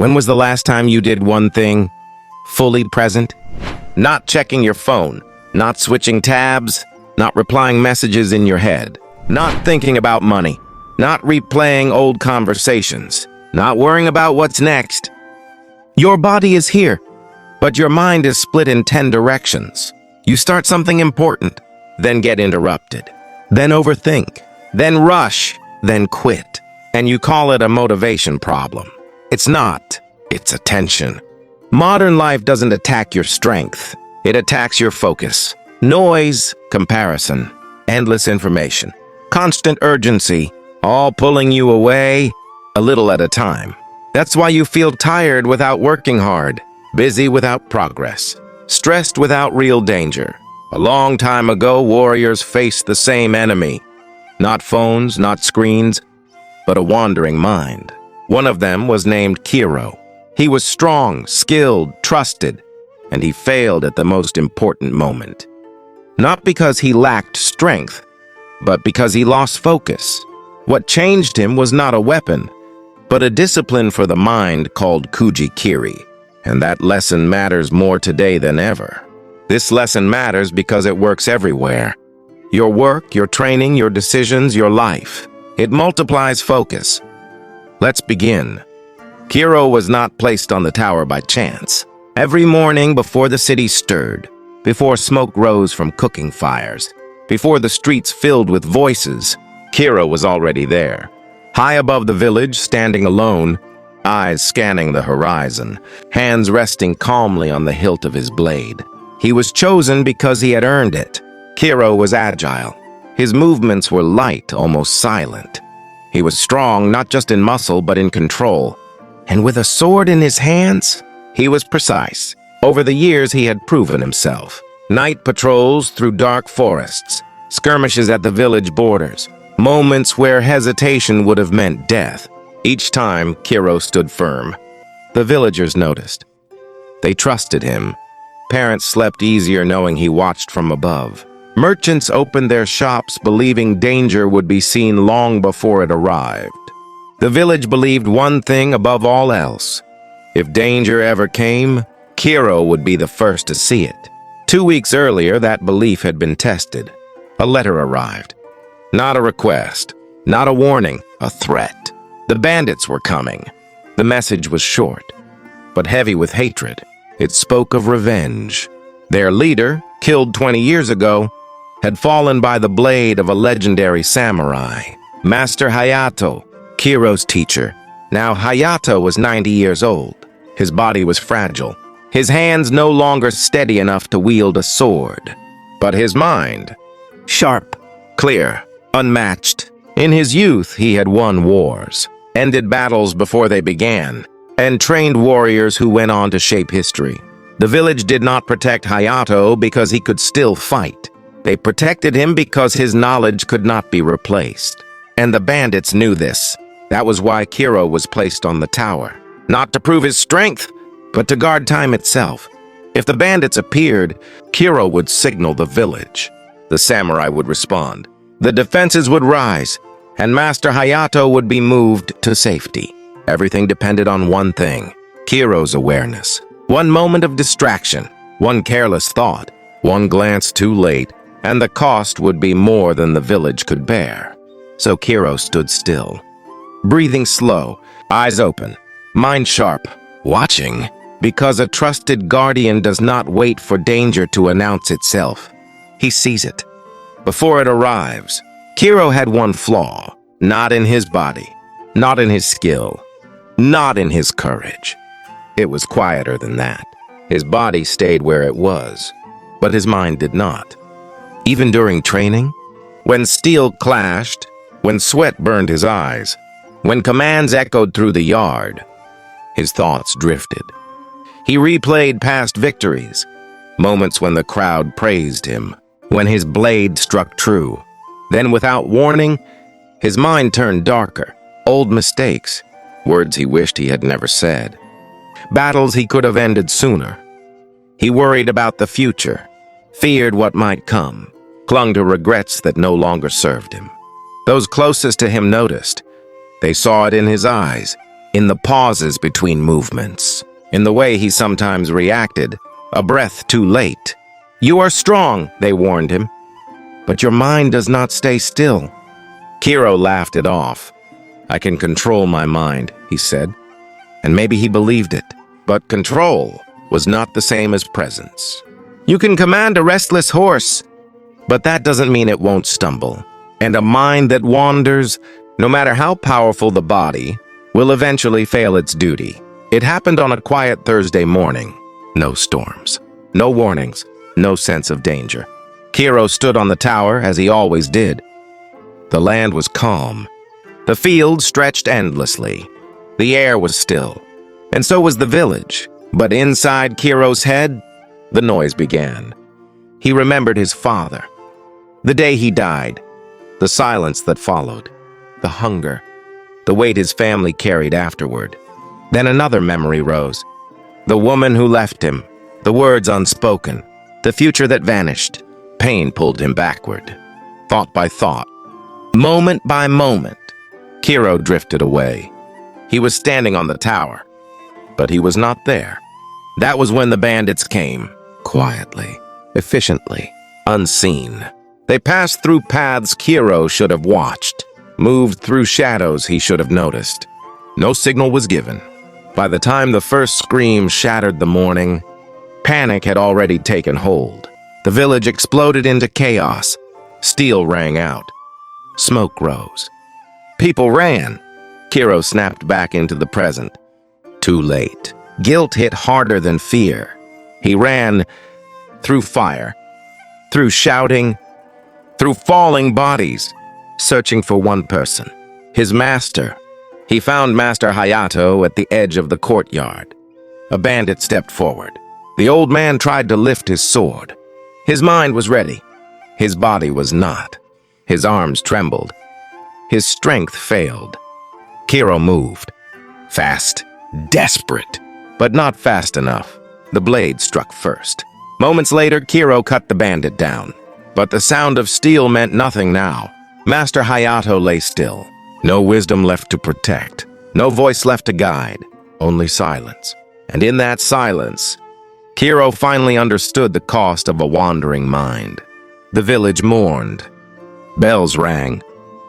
When was the last time you did one thing fully present? Not checking your phone, not switching tabs, not replying messages in your head, not thinking about money, not replaying old conversations, not worrying about what's next. Your body is here, but your mind is split in 10 directions. You start something important, then get interrupted, then overthink, then rush, then quit, and you call it a motivation problem. It's not. It's attention. Modern life doesn't attack your strength. It attacks your focus. Noise, comparison, endless information, constant urgency, all pulling you away a little at a time. That's why you feel tired without working hard, busy without progress, stressed without real danger. A long time ago, warriors faced the same enemy. Not phones, not screens, but a wandering mind. One of them was named Kero. He was strong, skilled, trusted, and he failed at the most important moment. Not because he lacked strength, but because he lost focus. What changed him was not a weapon, but a discipline for the mind called Kuji-kiri. And that lesson matters more today than ever. This lesson matters because it works everywhere. Your work, your training, your decisions, your life. It multiplies focus. Let's begin. Kero was not placed on the tower by chance. Every morning before the city stirred, before smoke rose from cooking fires, before the streets filled with voices, Kero was already there. High above the village, standing alone, eyes scanning the horizon, hands resting calmly on the hilt of his blade. He was chosen because he had earned it. Kero was agile. His movements were light, almost silent. He was strong, not just in muscle, but in control. And with a sword in his hands, he was precise. Over the years, he had proven himself. Night patrols through dark forests, skirmishes at the village borders, moments where hesitation would have meant death. Each time, Kero stood firm. The villagers noticed. They trusted him. Parents slept easier knowing he watched from above. Merchants opened their shops believing danger would be seen long before it arrived. The village believed one thing above all else. If danger ever came, Kero would be the first to see it. 2 weeks earlier, that belief had been tested. A letter arrived. Not a request, not a warning, a threat. The bandits were coming. The message was short, but heavy with hatred. It spoke of revenge. Their leader, killed 20 years ago, had fallen by the blade of a legendary samurai, Master Hayato, Kero's teacher. Now Hayato was 90 years old. His body was fragile. His hands no longer steady enough to wield a sword. But his mind, sharp, clear, unmatched. In his youth, he had won wars, ended battles before they began, and trained warriors who went on to shape history. The village did not protect Hayato because he could still fight. They protected him because his knowledge could not be replaced. And the bandits knew this. That was why Kero was placed on the tower. Not to prove his strength, but to guard time itself. If the bandits appeared, Kero would signal the village. The samurai would respond. The defenses would rise, and Master Hayato would be moved to safety. Everything depended on one thing, Kero's awareness. One moment of distraction, one careless thought, one glance too late, and the cost would be more than the village could bear. So Kero stood still, breathing slow, eyes open, mind sharp, watching, because a trusted guardian does not wait for danger to announce itself. He sees it before it arrives. Kero had one flaw, not in his body, not in his skill, not in his courage. It was quieter than that. His body stayed where it was, but his mind did not. Even during training, when steel clashed, when sweat burned his eyes, when commands echoed through the yard, his thoughts drifted. He replayed past victories, moments when the crowd praised him, when his blade struck true. Then, without warning, his mind turned darker. Old mistakes, words he wished he had never said, battles he could have ended sooner. He worried about the future, feared what might come, clung to regrets that no longer served him. Those closest to him noticed. They saw it in his eyes, in the pauses between movements, in the way he sometimes reacted, a breath too late. "You are strong," they warned him, "but your mind does not stay still." Kiro laughed it off. "I can control my mind," he said. And maybe he believed it, but control was not the same as presence. You can command a restless horse, but that doesn't mean it won't stumble. And a mind that wanders, no matter how powerful the body, will eventually fail its duty. It happened on a quiet Thursday morning. No storms, no warnings, no sense of danger. Kiro stood on the tower as he always did. The land was calm. The field stretched endlessly. The air was still, and so was the village. But inside Kiro's head, the noise began. He remembered his father, the day he died, the silence that followed, the hunger, the weight his family carried afterward. Then another memory rose. The woman who left him, the words unspoken, the future that vanished. Pain pulled him backward, thought by thought. Moment by moment, Kiro drifted away. He was standing on the tower, but he was not there. That was when the bandits came, quietly, efficiently, unseen. They passed through paths Kiro should have watched, moved through shadows he should have noticed. No signal was given. By the time the first scream shattered the morning, panic had already taken hold. The village exploded into chaos. Steel rang out. Smoke rose. People ran. Kiro snapped back into the present. Too late. Guilt hit harder than fear. He ran through fire, through shouting, through falling bodies, searching for one person, his master. He found Master Hayato at the edge of the courtyard. A bandit stepped forward. The old man tried to lift his sword. His mind was ready. His body was not. His arms trembled. His strength failed. Kiro moved. Fast, desperate, but not fast enough. The blade struck first. Moments later, Kiro cut the bandit down. But the sound of steel meant nothing now. Master Hayato lay still. No wisdom left to protect. No voice left to guide. Only silence. And in that silence, Kiro finally understood the cost of a wandering mind. The village mourned. Bells rang.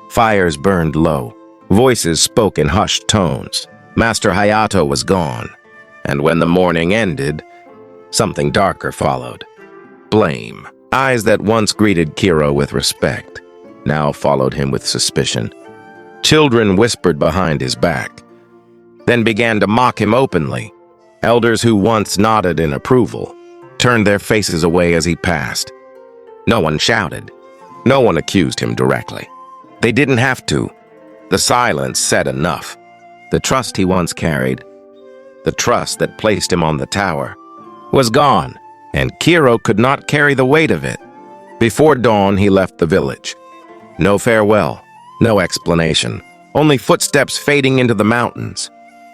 Fires burned low. Voices spoke in hushed tones. Master Hayato was gone. And when the mourning ended, something darker followed. Blame. Eyes that once greeted Kiro with respect now followed him with suspicion. Children whispered behind his back, then began to mock him openly. Elders who once nodded in approval turned their faces away as he passed. No one shouted. No one accused him directly. They didn't have to. The silence said enough. The trust he once carried, the trust that placed him on the tower, was gone, and Kiro could not carry the weight of it. Before dawn, he left the village. No farewell, no explanation, only footsteps fading into the mountains.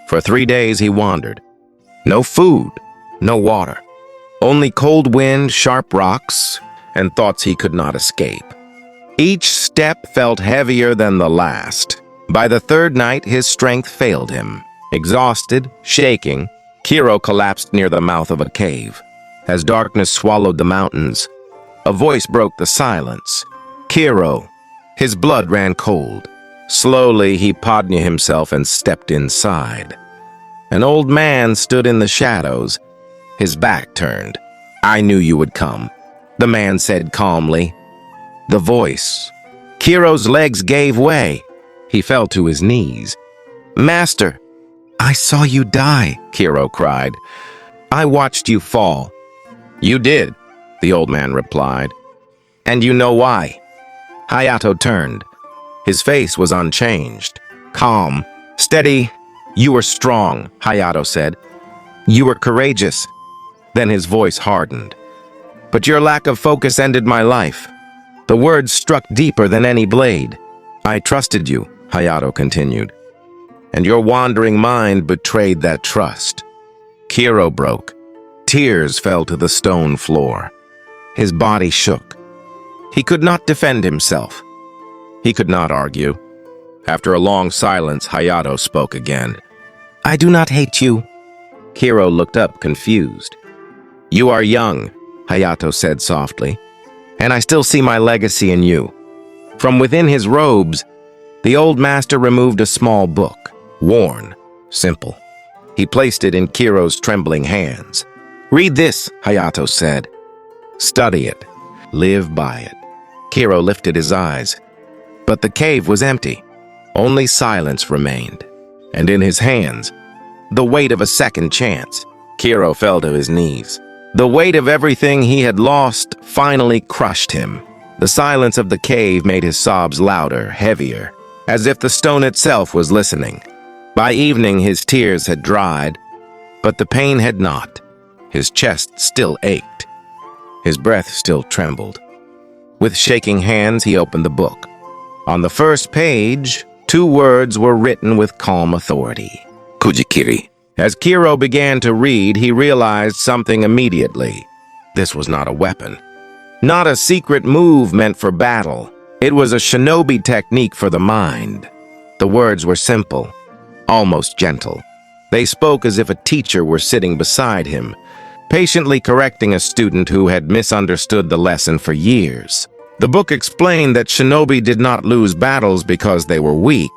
For 3 days he wandered. No food, no water, only cold wind, sharp rocks, and thoughts he could not escape. Each step felt heavier than the last. By the third night, his strength failed him. Exhausted, shaking, Kiro collapsed near the mouth of a cave. As darkness swallowed the mountains, a voice broke the silence. Kiro. His blood ran cold. Slowly, he Podnya himself and stepped inside. An old man stood in the shadows, his back turned. "I knew you would come," the man said calmly. The voice. Kiro's legs gave way. He fell to his knees. "Master, I saw you die," Kiro cried. "I watched you fall." "You did," the old man replied. "And you know why." Hayato turned. His face was unchanged, calm, steady. "You were strong," Hayato said. "You were courageous." Then his voice hardened. "But your lack of focus ended my life." The words struck deeper than any blade. "I trusted you," Hayato continued, "and your wandering mind betrayed that trust." Kiro broke. Tears fell to the stone floor. His body shook. He could not defend himself. He could not argue. After a long silence, Hayato spoke again. I do not hate you. Kiro looked up, confused. You are young, Hayato said softly, and I still see my legacy in you. From within his robes, the old master removed a small book, worn, simple. He placed it in Kiro's trembling hands. Read this, Hayato said. Study it. Live by it. Kiro lifted his eyes, but the cave was empty. Only silence remained, and in his hands, the weight of a second chance. Kiro fell to his knees. The weight of everything he had lost finally crushed him. The silence of the cave made his sobs louder, heavier, as if the stone itself was listening. By evening, his tears had dried, but the pain had not. His chest still ached. His breath still trembled. With shaking hands, he opened the book. On the first page, 2 words were written with calm authority. Kujikiri. As Kiro began to read, he realized something immediately. This was not a weapon. Not a secret move meant for battle. It was a shinobi technique for the mind. The words were simple, almost gentle. They spoke as if a teacher were sitting beside him, patiently correcting a student who had misunderstood the lesson for years. The book explained that shinobi did not lose battles because they were weak.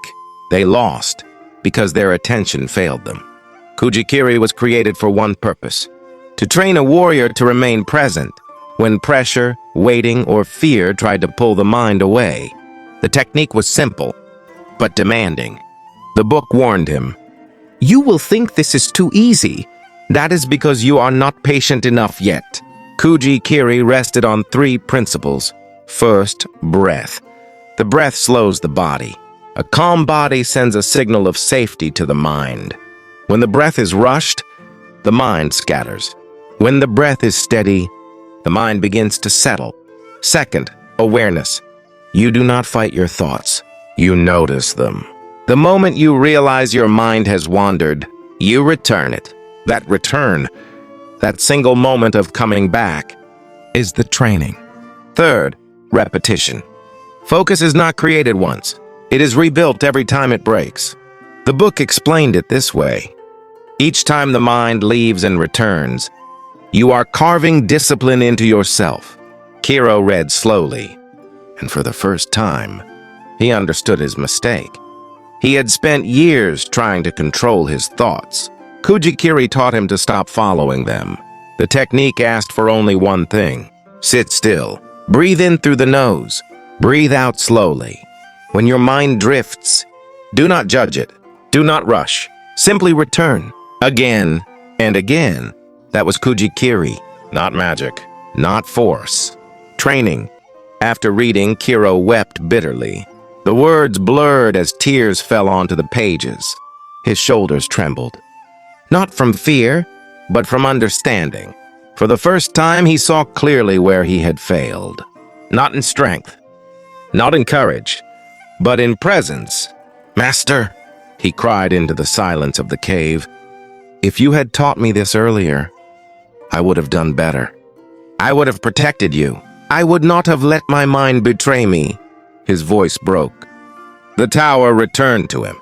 They lost because their attention failed them. Kujikiri was created for one purpose: to train a warrior to remain present when pressure, waiting, or fear tried to pull the mind away. The technique was simple, but demanding. The book warned him, "You will think this is too easy. That is because you are not patient enough yet." Kujikiri rested on 3 principles. First, breath. The breath slows the body. A calm body sends a signal of safety to the mind. When the breath is rushed, the mind scatters. When the breath is steady, the mind begins to settle. Second, awareness. You do not fight your thoughts. You notice them. The moment you realize your mind has wandered, you return it. That return, that single moment of coming back, is the training. Third, repetition. Focus is not created once. It is rebuilt every time it breaks. The book explained it this way. Each time the mind leaves and returns, you are carving discipline into yourself. Kiro read slowly, and for the first time, he understood his mistake. He had spent years trying to control his thoughts. Kujikiri taught him to stop following them. The technique asked for only one thing: sit still. Breathe in through the nose. Breathe out slowly. When your mind drifts, do not judge it. Do not rush. Simply return. Again and again. That was Kujikiri. Not magic. Not force. Training. After reading, Kiro wept bitterly. The words blurred as tears fell onto the pages. His shoulders trembled. Not from fear, but from understanding. For the first time, he saw clearly where he had failed. Not in strength, not in courage, but in presence. "Master," he cried into the silence of the cave, "if you had taught me this earlier, I would have done better. I would have protected you. I would not have let my mind betray me." His voice broke. The tower returned to him.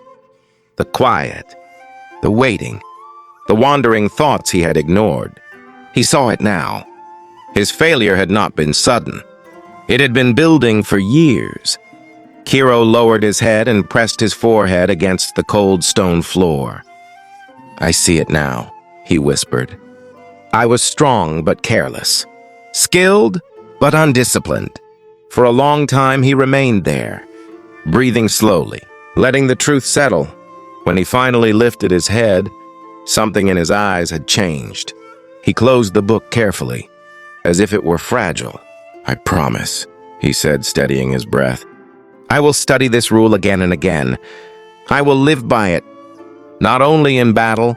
The quiet, the waiting, the wandering thoughts he had ignored. He saw it now. His failure had not been sudden. It had been building for years. Kiro lowered his head and pressed his forehead against the cold stone floor. "I see it now," he whispered. "I was strong but careless, skilled but undisciplined." For a long time he remained there, breathing slowly, letting the truth settle. When he finally lifted his head, something in his eyes had changed. He closed the book carefully, as if it were fragile. "I promise," he said, steadying his breath. "I will study this rule again and again. I will live by it, not only in battle,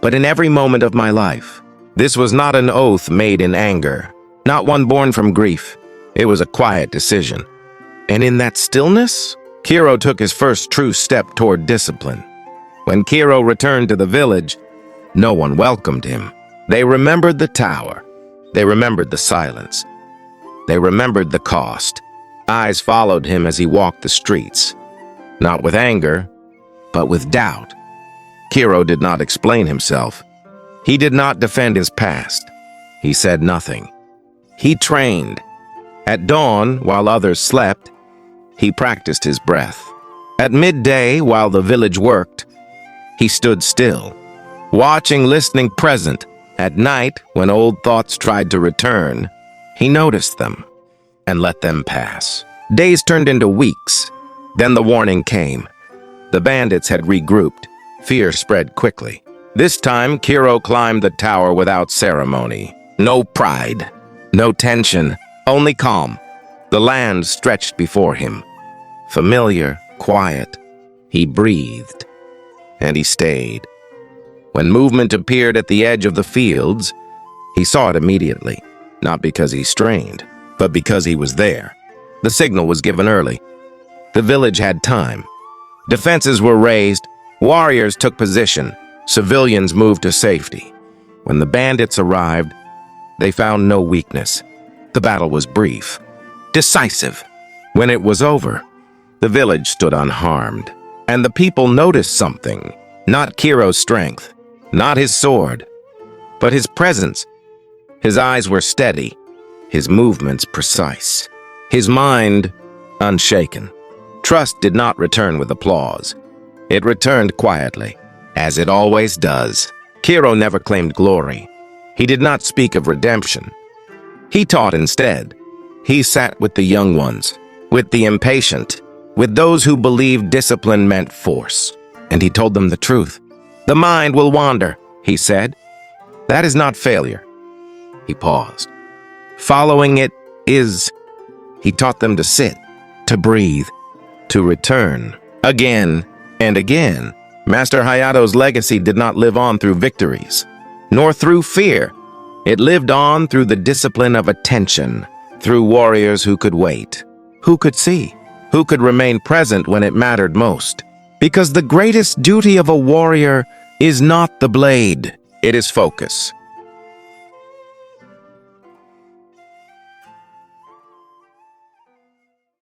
but in every moment of my life." This was not an oath made in anger, not one born from grief. It was a quiet decision. And in that stillness, Kiro took his first true step toward discipline. When Kiro returned to the village, no one welcomed him. They remembered the tower. They remembered the silence. They remembered the cost. Eyes followed him as he walked the streets, not with anger, but with doubt. Kiro did not explain himself. He did not defend his past. He said nothing. He trained. At dawn, while others slept, he practiced his breath. At midday, while the village worked, he stood still, watching, listening, present. At night, when old thoughts tried to return, he noticed them and let them pass. Days turned into weeks. Then the warning came. The bandits had regrouped. Fear spread quickly. This time, Kiro climbed the tower without ceremony. No pride, no tension, only calm. The land stretched before him. Familiar, quiet. He breathed, and he stayed. When movement appeared at the edge of the fields, he saw it immediately, not because he strained, but because he was there. The signal was given early. The village had time. Defenses were raised, warriors took position, civilians moved to safety. When the bandits arrived, they found no weakness. The battle was brief, decisive. When it was over, the village stood unharmed, and the people noticed something. Not Kiro's strength, not his sword, but his presence. His eyes were steady, his movements precise, his mind unshaken. Trust did not return with applause. It returned quietly, as it always does. Kiro never claimed glory. He did not speak of redemption. He taught instead. He sat with the young ones, with the impatient, with those who believed discipline meant force. And he told them the truth. The mind will wander, he said. That is not failure. He paused. Following it is. He taught them to sit, to breathe, to return. Again and again. Master Hayato's legacy did not live on through victories, nor through fear. It lived on through the discipline of attention, through warriors who could wait, who could see, who could remain present when it mattered most. Because the greatest duty of a warrior is not the blade, it is focus.